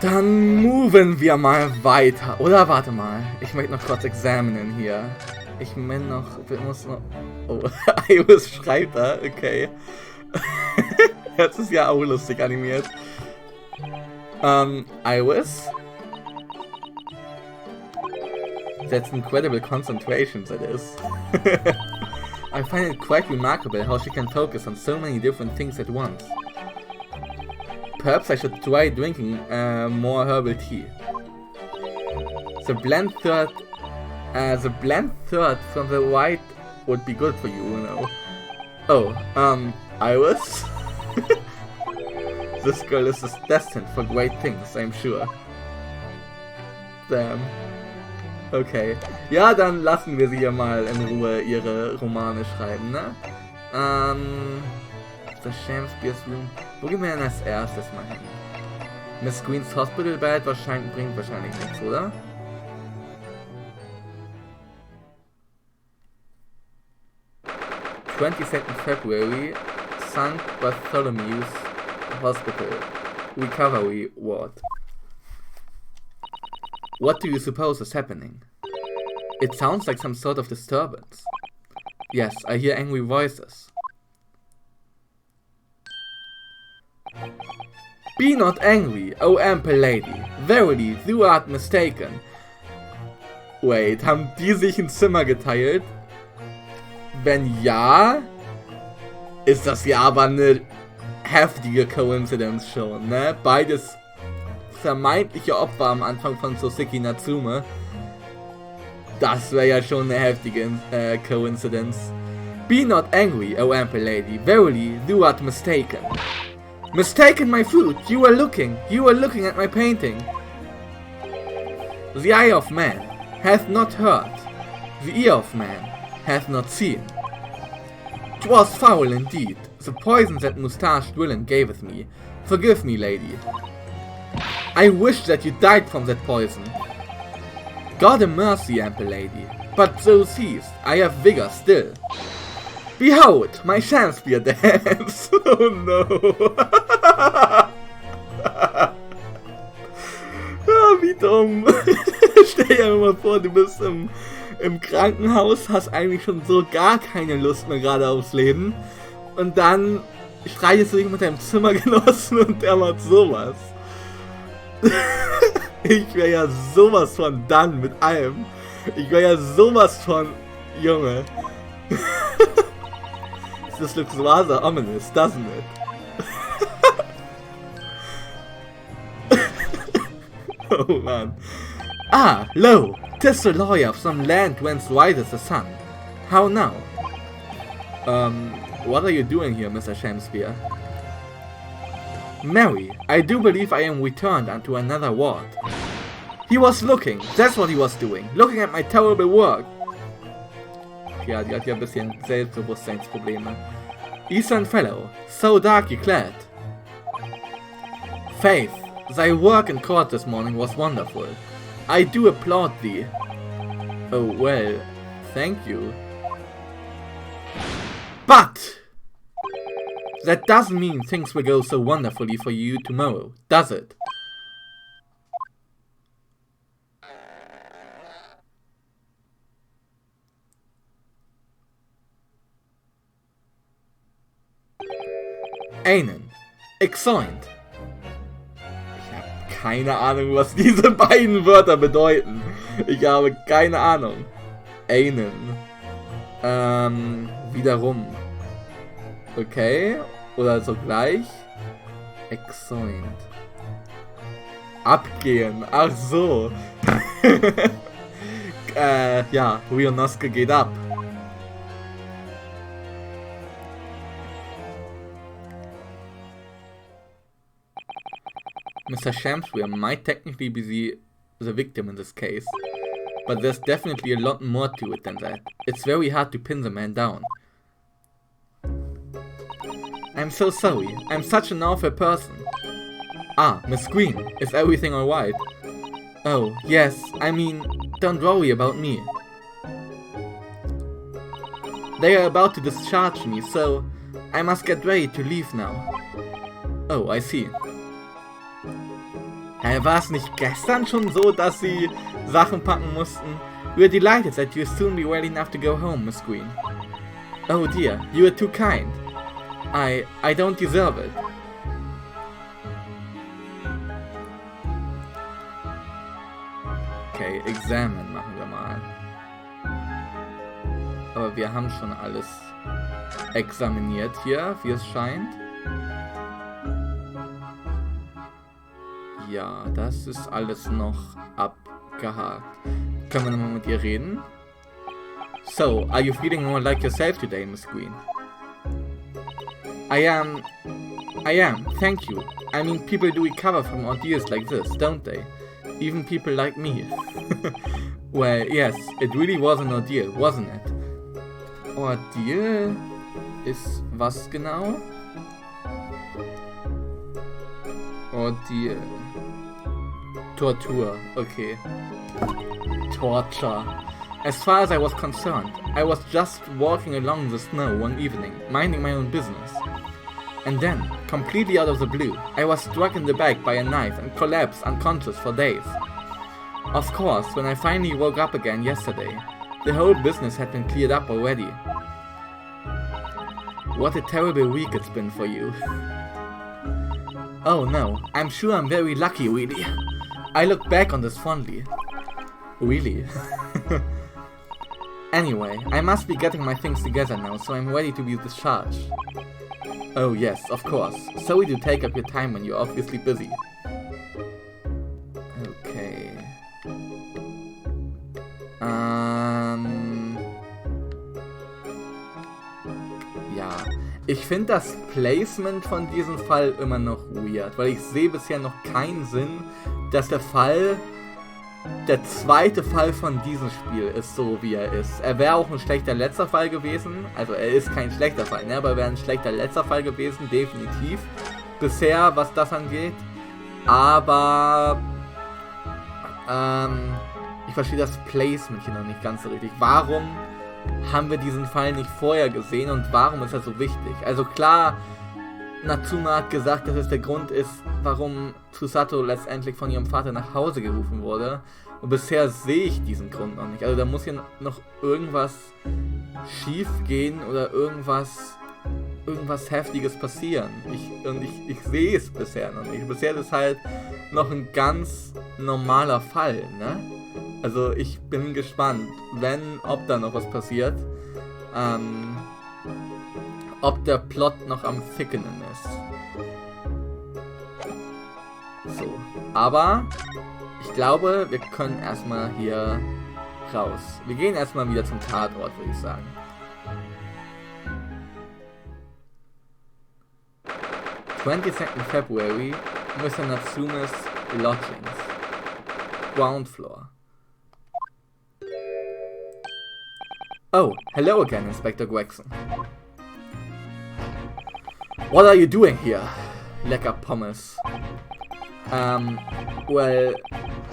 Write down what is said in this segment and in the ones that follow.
Dann moven wir mal weiter. Oder warte mal. Ich möchte noch kurz examinen hier. Ich muss noch... Oh, Iris schreibt da. Okay. Das ist ja auch lustig animiert. Iris. That's incredible concentration, that is. I find it quite remarkable how she can focus on so many different things at once. Perhaps I should try drinking more herbal tea. The blend third from the right would be good for you, you know. Oh, Iris? This girl is destined for great things, I'm sure. Damn. Okay. Ja, dann lassen wir sie ja mal in Ruhe ihre Romane schreiben, ne? The Shakespeare's Room. Wo gehen wir denn als erstes mal hin? Miss Green's Hospital Bed bringt wahrscheinlich nichts, oder? February, St. Bartholomew's Hospital, Recovery Ward. What do you suppose is happening? It sounds like some sort of disturbance. Yes, I hear angry voices. Be not angry, O ample lady. Verily, thou art mistaken. Wait, haben die sich ein Zimmer geteilt? Wenn ja, ist das ja aber eine heftige Coincidence schon, ne? Beides vermeintliche Opfer am Anfang von Soseki Natsume. Das wäre ja schon eine heftige Coincidence. Be not angry, O ample lady. Verily, thou art mistaken. Mistaken my foot. You are looking at my painting. The eye of man hath not heard. The ear of man hath not seen. 'Twas foul indeed, the poison that moustached villain gaveth me. Forgive me, lady. I wish that you died from that poison. God a mercy, ample lady, but so ceased, I have vigor still. Behold, my Shakespeare dance! Oh no! Ah, wie dumm! Stell dir mal vor, du bist im Krankenhaus, hast eigentlich schon so gar keine Lust mehr gerade aufs Leben und dann streitest du dich mit deinem Zimmergenossen und der macht sowas. Ich wäre ja sowas von done mit allem. Ich wäre ja sowas von... Junge. This looks rather ominous, doesn't it? Oh man. Ah, lo! 'Tis the lawyer of some land whence rises the sun. How now? What are you doing here, Mr. Shakespeare? Mary, I do believe I am returned unto another ward. He was looking, that's what he was doing, looking at my terrible work. Ja, die hat ja ein bisschen Selbstbewusstseinsprobleme. Eastern Fellow, so darkly clad. Faith, thy work in court this morning was wonderful. I do applaud thee. Oh well, thank you. But that doesn't mean things will go so wonderfully for you tomorrow, does it? Einen. Exoint. Ich habe keine Ahnung, was diese beiden Wörter bedeuten. Ich habe keine Ahnung. Einen. Wiederum. Okay. Oder sogleich. Exoint. Abgehen. Ach so. Ja, Ryonosuke geht ab. Mr. Shakespeare might technically be the victim in this case, but there's definitely a lot more to it than that. It's very hard to pin the man down. I'm so sorry. I'm such an awful person. Ah, Miss Green, is everything alright? Oh, yes, I mean, don't worry about me. They are about to discharge me, so I must get ready to leave now. Oh, I see. War es nicht gestern schon so, dass Sie Sachen packen mussten? We're delighted that you'll soon be well enough to go home, Miss Green. Oh dear, you are too kind. I don't deserve it. Okay, Examen machen wir mal. Aber wir haben schon alles examiniert hier, wie es scheint. Ja, das ist alles noch abgehakt. Können wir nochmal mit ihr reden? So, are you feeling more like yourself today, Miss Green? I am, thank you. I mean, people do recover from ordeals like this, don't they? Even people like me. Well, yes, it really was an ordeal, wasn't it? Ordeal ist was genau? Ordeal. Tortur, okay. Torture. As far as I was concerned, I was just walking along the snow one evening, minding my own business. And then, completely out of the blue, I was struck in the back by a knife and collapsed unconscious for days. Of course, when I finally woke up again yesterday, the whole business had been cleared up already. What a terrible week it's been for you. Oh no, I'm sure I'm very lucky, really. I look back on this fondly. Really? Anyway, I must be getting my things together now, so I'm ready to be discharged. Oh yes, of course. Sorry to take up your time when you're obviously busy. Okay. Ja. Ich finde das Placement von diesem Fall immer noch weird, weil ich sehe bisher noch keinen Sinn, dass der zweite Fall von diesem Spiel ist so, wie er ist. Er wäre auch ein schlechter letzter Fall gewesen. Also er ist kein schlechter Fall, ne? Aber er wäre ein schlechter letzter Fall gewesen, definitiv. Bisher, was das angeht. Aber ich verstehe das Placement hier noch nicht ganz so richtig. Warum haben wir diesen Fall nicht vorher gesehen und warum ist er so wichtig? Also klar, Natsuma hat gesagt, dass es der Grund ist, warum Tsusato letztendlich von ihrem Vater nach Hause gerufen wurde. Und bisher sehe ich diesen Grund noch nicht. Also da muss hier noch irgendwas schief gehen oder irgendwas Heftiges passieren. Ich sehe es bisher noch nicht. Bisher ist es halt noch ein ganz normaler Fall, ne? Also ich bin gespannt, ob da noch was passiert. Ob der Plot noch am Fickenen ist. So, aber ich glaube, wir können erstmal hier raus. Wir gehen erstmal wieder zum Tatort, würde ich sagen. »22nd February, Mr. Natsume's lodgings. Ground floor. Oh, hello again, Inspector Gregson. What are you doing here? Lecker Pommes. Well,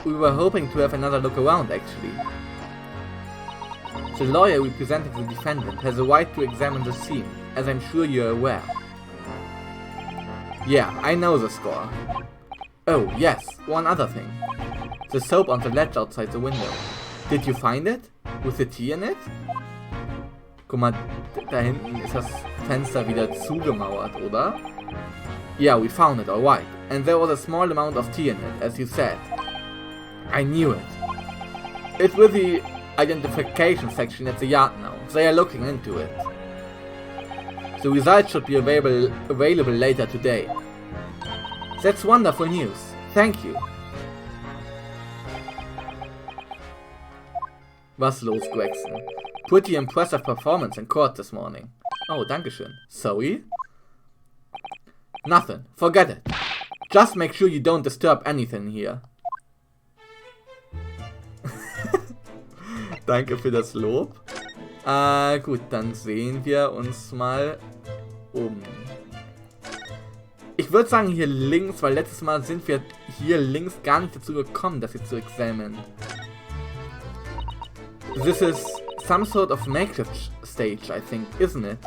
we were hoping to have another look around, actually. The lawyer representing the defendant has a right to examine the scene, as I'm sure you're aware. Yeah, I know the score. Oh, yes, one other thing. The soap on the ledge outside the window. Did you find it? With the tea in it? Guck mal, da hinten ist das Fenster wieder zugemauert, oder? Yeah, we found it, alright. And there was a small amount of tea in it, as you said. I knew it. It's with the identification section at the yard now. They are looking into it. The results should be available later today. That's wonderful news. Thank you. Was los, Gregson? Pretty impressive performance in court this morning. Oh, dankeschön. Sorry? Nothing. Forget it. Just make sure you don't disturb anything here. Danke für das Lob. Gut, dann sehen wir uns mal um. Ich würde sagen hier links, weil letztes Mal sind wir hier links gar nicht dazu gekommen, das hier zu examinen. This is some sort of makeshift stage, I think, isn't it?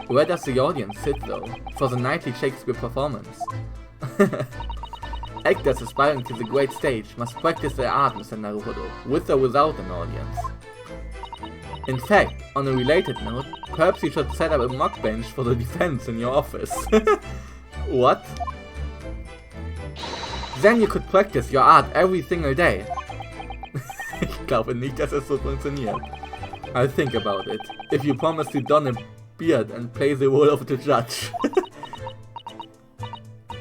Where does the audience sit, though, for the nightly Shakespeare performance? Actors aspiring to the great stage must practice their art, Mr. Naruhodo, with or without an audience. In fact, on a related note, perhaps you should set up a mock bench for the defense in your office. What? Then you could practice your art every single day. Ich glaube nicht, dass es so funktioniert. I'll think about it. If you promise to don a beard and play the role of the judge.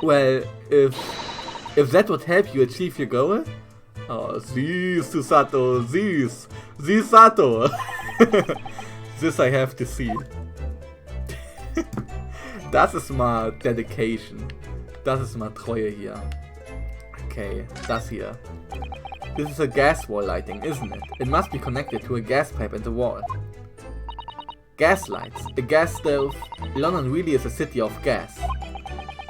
Well, if that would help you achieve your goal? Oh, süß, Susato, süß. Susato. This I have to see. Das ist mal Dedication. Das ist mal Treue hier. Okay, das hier. This is a gas wall lighting, isn't it? It must be connected to a gas pipe in the wall. Gas lights, a gas stove. London really is a city of gas.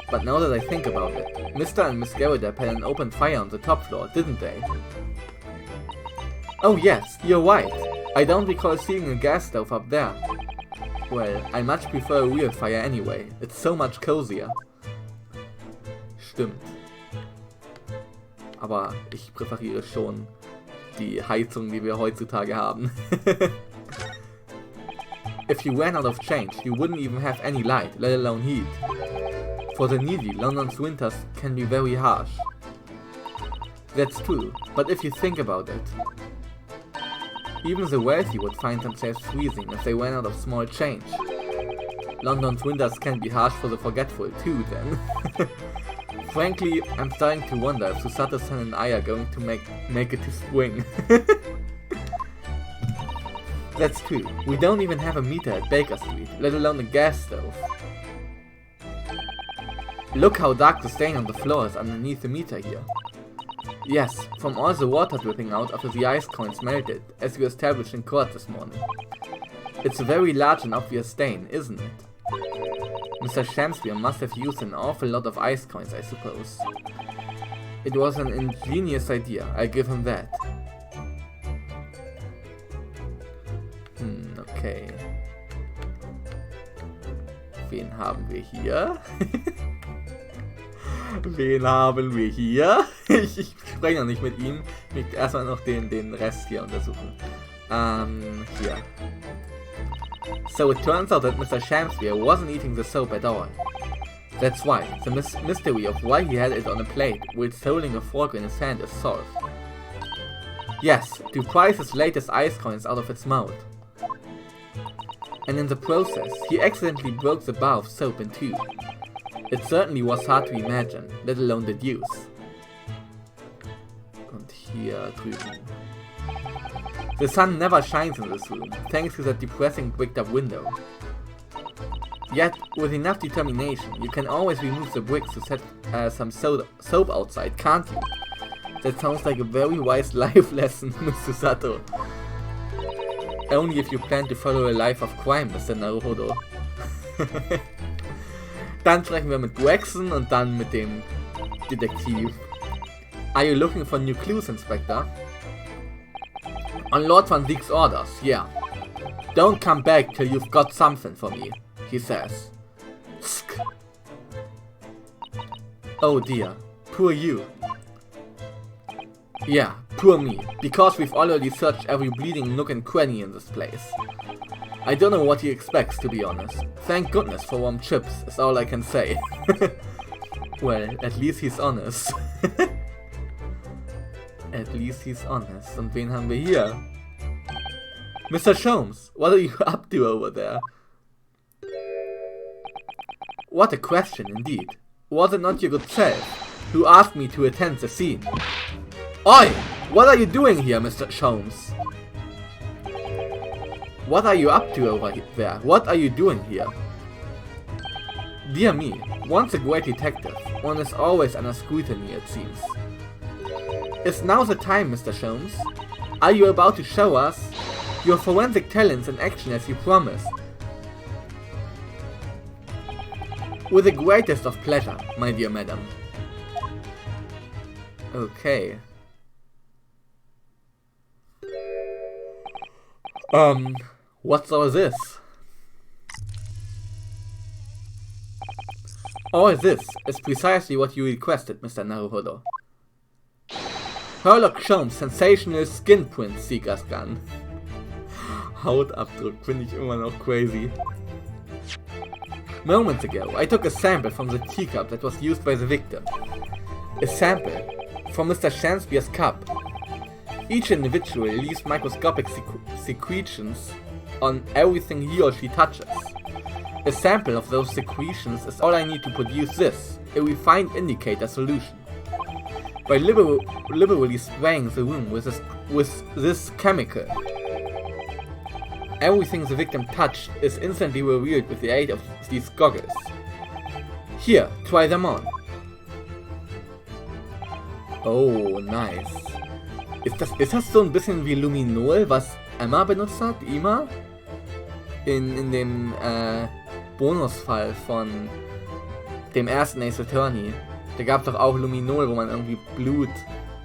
But now that I think about it, Mr. and Miss Garrideb had an open fire on the top floor, didn't they? Oh yes, you're right. I don't recall seeing a gas stove up there. Well, I much prefer a real fire anyway. It's so much cozier. Stimmt. Aber ich präferiere schon die Heizung, die wir heutzutage haben. If you ran out of change, you wouldn't even have any light, let alone heat. For the needy, London's winters can be very harsh. That's true, but if you think about it, even the wealthy would find themselves freezing if they ran out of small change. London's winters can be harsh for the forgetful too, then. Frankly, I'm starting to wonder if Susato-san and I are going to make it to spring. That's true. We don't even have a meter at Baker Street, let alone a gas stove. Look how dark the stain on the floor is underneath the meter here. Yes, from all the water dripping out after the ice coins melted, as you established in court this morning. It's a very large and obvious stain, isn't it? Mr. Shamspeare must have used an awful lot of ice coins, I suppose. It was an ingenious idea, I'll give him that. Okay. Wen haben wir hier? Wen haben wir hier? Ich spreche noch nicht mit ihm. Ich will erstmal noch den Rest hier untersuchen. Hier. So it turns out that Mr. Shamspeare wasn't eating the soap at all. That's why. The mystery of why he had it on a plate whilst holding a fork in his hand is solved. Yes, to prise his latest ice coins out of its mouth. And in the process, he accidentally broke the bar of soap in two. It certainly was hard to imagine, let alone deduce. Und hier drüben. The sun never shines in this room, thanks to that depressing bricked-up window. Yet, with enough determination, you can always remove the bricks to set some soap outside, can't you? That sounds like a very wise life lesson, Mr. Sato. Only if you plan to follow a life of crime, Mr. Naruhodo. Dann sprechen wir mit Gregson und dann mit dem Detektiv. Are you looking for new clues, Inspector? On Lord Van Ziek's orders, yeah. Don't come back till you've got something for me, he says. Tsk. Oh dear, poor you. Yeah, poor me, because we've already searched every bleeding nook and cranny in this place. I don't know what he expects, to be honest. Thank goodness for warm chips, is all I can say. Well, at least he's honest. At least he's honest. Und wen haben wir hier? Mr. Sholmes, what are you up to over there? What a question, indeed. Was it not your good self who asked me to attend the scene? Oi! What are you doing here, Mr. Sholmes? What are you up to over there? What are you doing here? Dear me, once a great detective, one is always under scrutiny, it seems. Is now the time, Mr. Sholmes? Are you about to show us your forensic talents in action as you promised? With the greatest of pleasure, my dear madam. Okay. What's all this? All this is precisely what you requested, Mr. Naruhodo. Herlock Sholmes' sensational skin print Seeker's Gun. Hautabdruck finde ich immer noch crazy. Moments ago, I took a sample from the teacup that was used by the victim. A sample from Mr. Shanspier's cup. Each individual leaves microscopic secretions on everything he or she touches. A sample of those secretions is all I need to produce this, a refined indicator solution. By liberally spraying the room with this chemical, everything the victim touched is instantly revealed with the aid of these goggles. Here, try them on. Oh, nice. Ist das so ein bisschen wie Luminol, was Emma benutzt hat, Ima? In dem Bonusfall von dem ersten Ace Attorney. Da gab es doch auch Luminol, wo man irgendwie Blut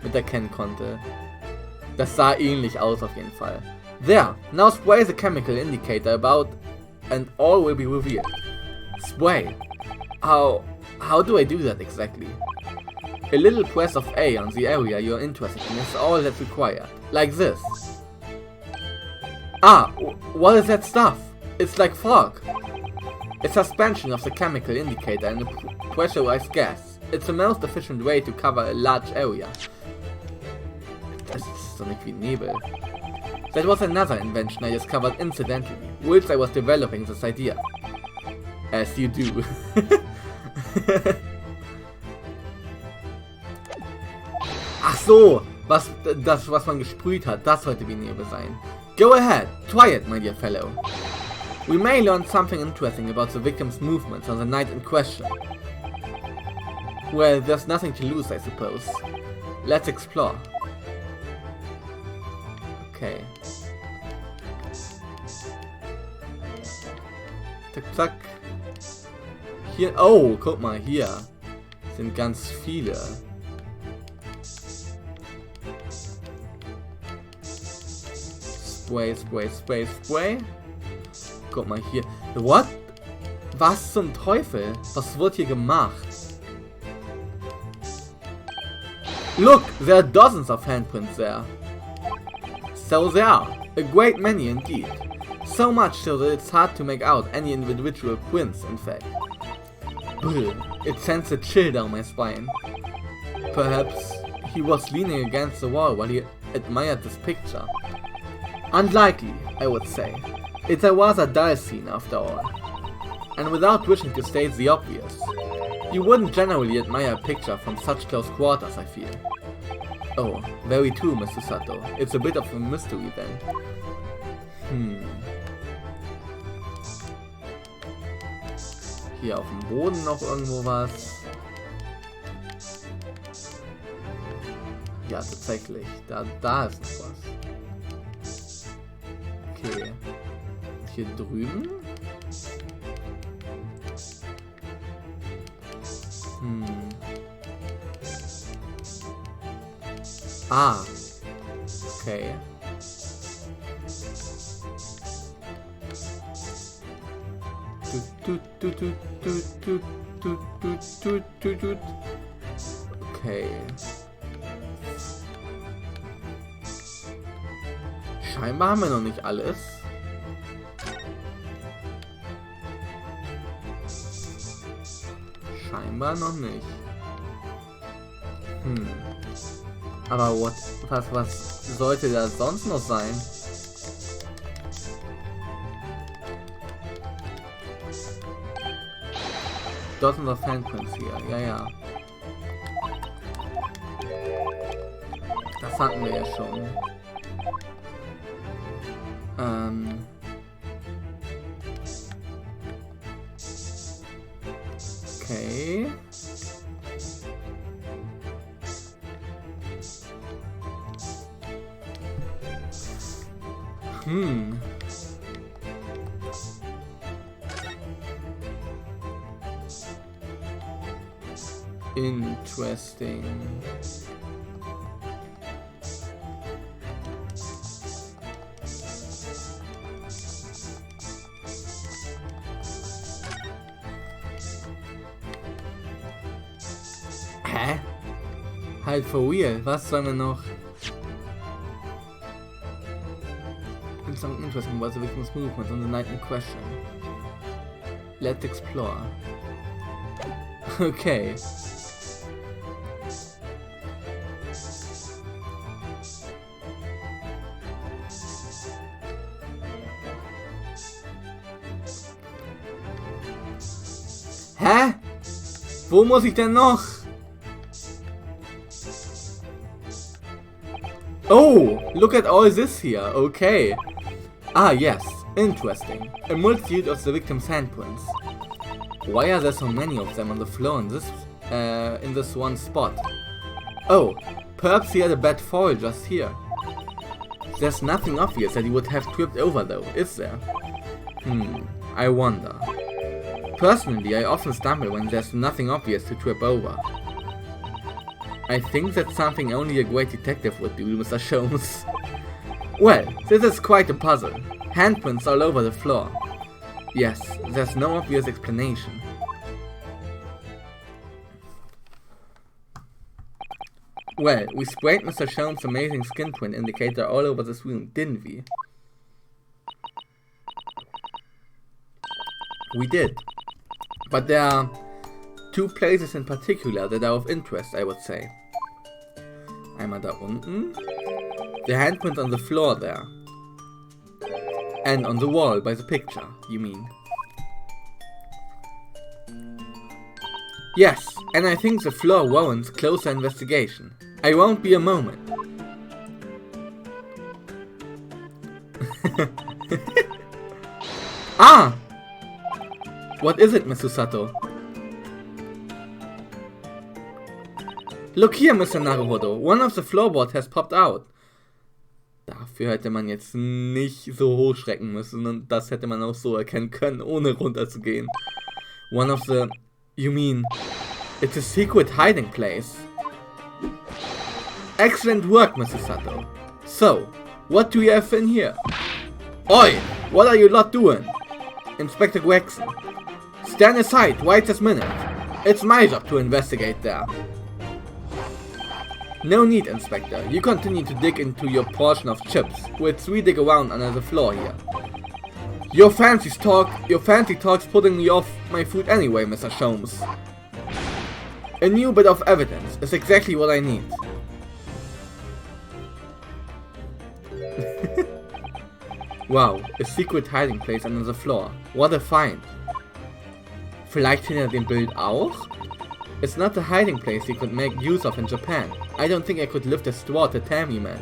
mit erkennen konnte. Das sah ähnlich aus auf jeden Fall. There, now spray the chemical indicator about and all will be revealed. Spray. How do I do that exactly? A little press of A on the area you're interested in is all that's required. Like this. Ah, what is that stuff? It's like fog. A suspension of the chemical indicator in a pressurized gas. It's the most efficient way to cover a large area. Das ist so nicht wie Nebel. That was another invention I discovered incidentally, whilst I was developing this idea. As you do. Ach so, was man gesprüht hat, das sollte wie Nebel sein. Go ahead, try it, my dear fellow. We may learn something interesting about the victim's movements on the night in question. Well, there's nothing to lose, I suppose. Let's explore. Okay. Zack, zack. Hier, oh, guck mal, hier sind ganz viele. Spray, spray, spray, spray. Guck mal hier. What? Was zum Teufel? Was wird hier gemacht? Look, there are dozens of handprints there. So there are. A great many indeed. So much so that it's hard to make out any individual prints, in fact. It sends a chill down my spine. Perhaps he was leaning against the wall while he admired this picture. Unlikely, I would say. It's a rather dull scene after all. And without wishing to state the obvious, you wouldn't generally admire a picture from such close quarters, I feel. Oh, very true, Mr. Sato. It's a bit of a mystery then. Hier auf dem Boden noch irgendwo was. Ja, tatsächlich. Da ist noch was. Okay. Hier drüben? Ah. Okay. Okay. Scheinbar haben wir noch nicht alles. Scheinbar noch nicht. Aber was sollte da sonst noch sein? Dozens of handprints hier, ja. Das hatten wir ja schon. Okay. Interesting. Halt for real, was sollen wir noch? Something interesting about the victim's movements on the night in question. Let's explore. Okay. Hä? Wo muss ich denn noch? Oh, look at all this here. Okay. Ah, yes. Interesting. A multitude of the victim's handprints. Why are there so many of them on the floor in this one spot? Oh, perhaps he had a bad fall just here. There's nothing obvious that he would have tripped over though, is there? I wonder. Personally, I often stumble when there's nothing obvious to trip over. I think that's something only a great detective would do, Mr. Sholmes. Well, this is quite a puzzle. Handprints all over the floor. Yes, there's no obvious explanation. Well, we sprayed Mr. Sholmes' amazing skin print indicator all over this room, didn't we? We did. But there are two places in particular that are of interest, I would say. Einmal da unten. The handprint on the floor there. And on the wall by the picture, you mean? Yes, and I think the floor warrants closer investigation. I won't be a moment. Ah! What is it, Miss Susato? Look here, Mr. Naruhodo. One of the floorboards has popped out. Dafür hätte man jetzt nicht so hochschrecken müssen und das hätte man auch so erkennen können, ohne runterzugehen. One of the... You mean... It's a secret hiding place. Excellent work, Mrs. Sato. So, what do you have in here? Oi! What are you lot doing? Inspector Gregson. Stand aside right this minute. It's my job to investigate there. No need, Inspector. You continue to dig into your portion of chips. We'll dig around under the floor here. Your fancy talk's putting me off my food anyway, Mr. Sholmes. A new bit of evidence is exactly what I need. Wow, a secret hiding place under the floor. What a find. Vielleicht hinter dem Bild auch? It's not a hiding place you could make use of in Japan. I don't think I could lift a straw at the time you meant.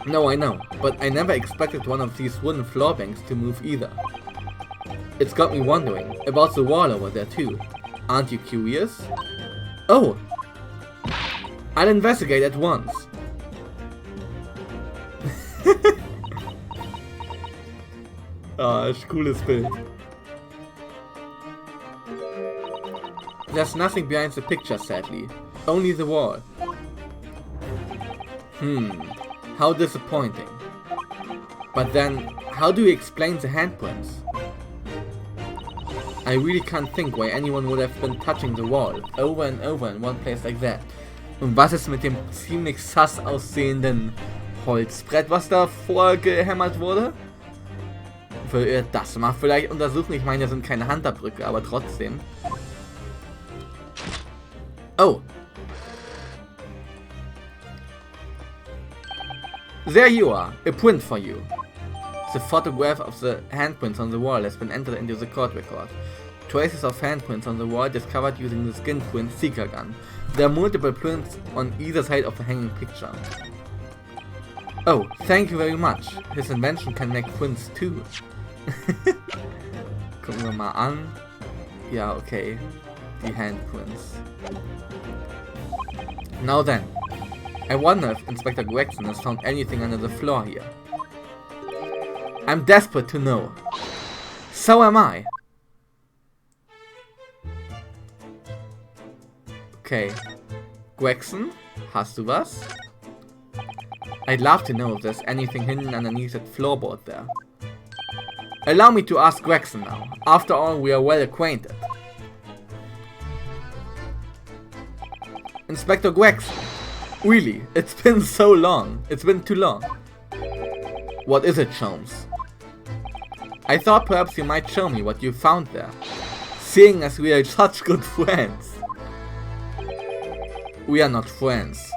No, I know, but I never expected one of these wooden floor banks to move either. It's got me wondering about the wall over there too. Aren't you curious? Oh! I'll investigate at once. Ah, cooles Bild. There's nothing behind the picture, sadly. Only the wall. How disappointing. But then, how do we explain the handprints? I really can't think why anyone would have been touching the wall, over and over in one place like that. Und was ist mit dem ziemlich sass aussehenden Holzbrett, was da vorgehämmert wurde? Will ihr das mal vielleicht untersuchen? Ich meine, das sind keine Handabdrücke, aber trotzdem. Oh! There you are! A print for you! The photograph of the handprints on the wall has been entered into the court record. Traces of handprints on the wall discovered using the skin print seeker gun. There are multiple prints on either side of the hanging picture. Oh, thank you very much. His invention can make prints too. Gucken wir mal an. Ja, okay. Die handprints. Now then, I wonder if Inspector Gregson has found anything under the floor here. I'm desperate to know. So am I. Okay. Gregson, hast du was? I'd love to know if there's anything hidden underneath that floorboard there. Allow me to ask Gregson now. After all, we are well acquainted. Inspector Gregson. Really, it's been so long. It's been too long. What is it, Sholmes? I thought perhaps you might show me what you found there, seeing as we are such good friends. We are not friends.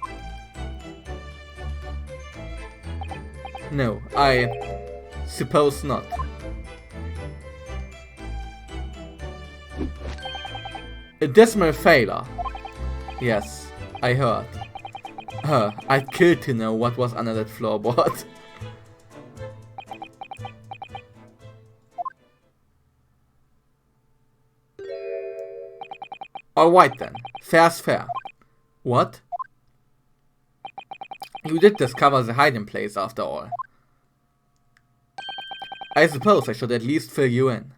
No, I suppose not. A dismal failure. Yes, I heard. I'd kill to know what was under that floorboard. Alright then, fair's fair. What? You did discover the hiding place after all. I suppose I should at least fill you in.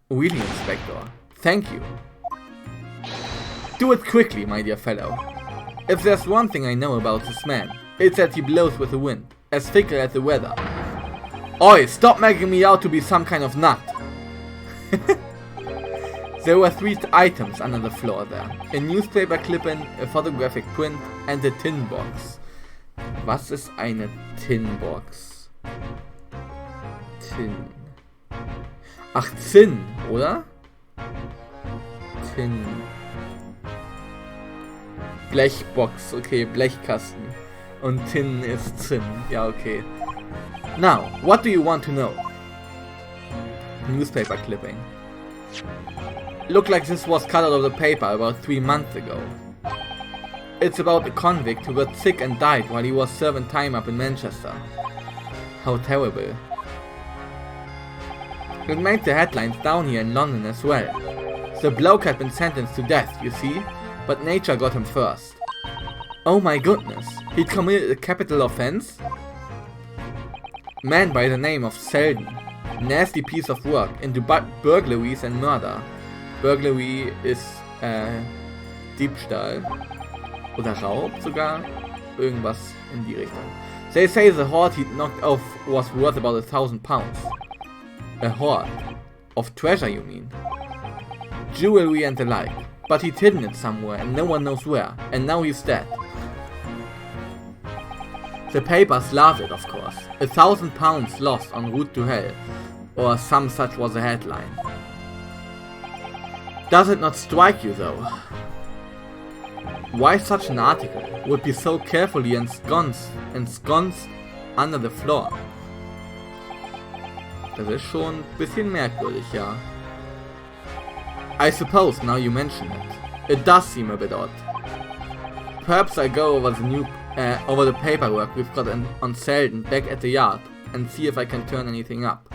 Really, Inspector. Thank you. Do it quickly, my dear fellow. If there's one thing I know about this man, it's that he blows with the wind, as fickle as the weather. Oi, stop making me out to be some kind of nut. There were 3 items under the floor there. A newspaper clipping, a photographic print and a tin box. Was ist eine tin box? Tin. Ach, Zinn, oder? Tin. Blechbox, okay, Blechkasten. Und Tin ist Zinn, ja, okay. Now, what do you want to know? Newspaper clipping. Looked like this was cut out of the paper about 3 months ago. It's about a convict who got sick and died while he was serving time up in Manchester. How terrible. It made the headlines down here in London as well. The bloke had been sentenced to death, you see, but nature got him first. Oh my goodness, he'd committed a capital offense? Man by the name of Selden. Nasty piece of work into burglaries and murder. Burglary ist Diebstahl oder Raub sogar, irgendwas in die Richtung. They say the hoard he'd knocked off was worth about £1,000. A hoard? Of treasure, you mean? Jewelry and the like. But he'd hidden it somewhere and no one knows where, and now he's dead. The papers loved it, of course. £1,000 lost en route to hell, or some such was the headline. Does it not strike you though? Why such an article would be so carefully ensconced under the floor? Das ist schon ein bisschen merkwürdig, ja. I suppose now you mention it. It does seem a bit odd. Perhaps I go over the paperwork we've got on Selden back at the yard and see if I can turn anything up.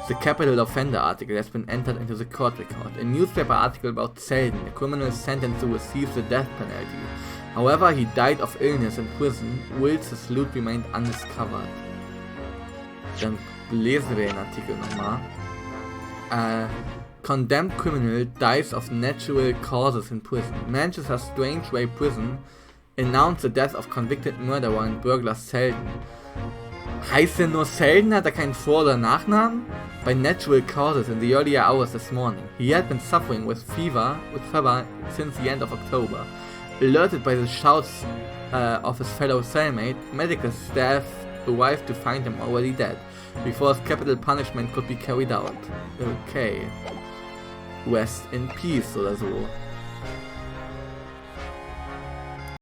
The capital offender article has been entered into the court record. A newspaper article about Selden, a criminal sentenced to receive the death penalty. However, he died of illness in prison, whilst his loot remained undiscovered. Dann lesen wir den Artikel nochmal. Condemned criminal dies of natural causes in prison. Manchester Strangeway Prison announced the death of convicted murderer and burglar Selden. Heißt er nur Selden? Hat er keinen Vor- oder Nachnamen? By natural causes in the earlier hours this morning. He had been suffering with fever since the end of October. Alerted by the shouts of his fellow cellmate, medical staff arrived to find him already dead, before his capital punishment could be carried out. Okay. Rest in peace oder so.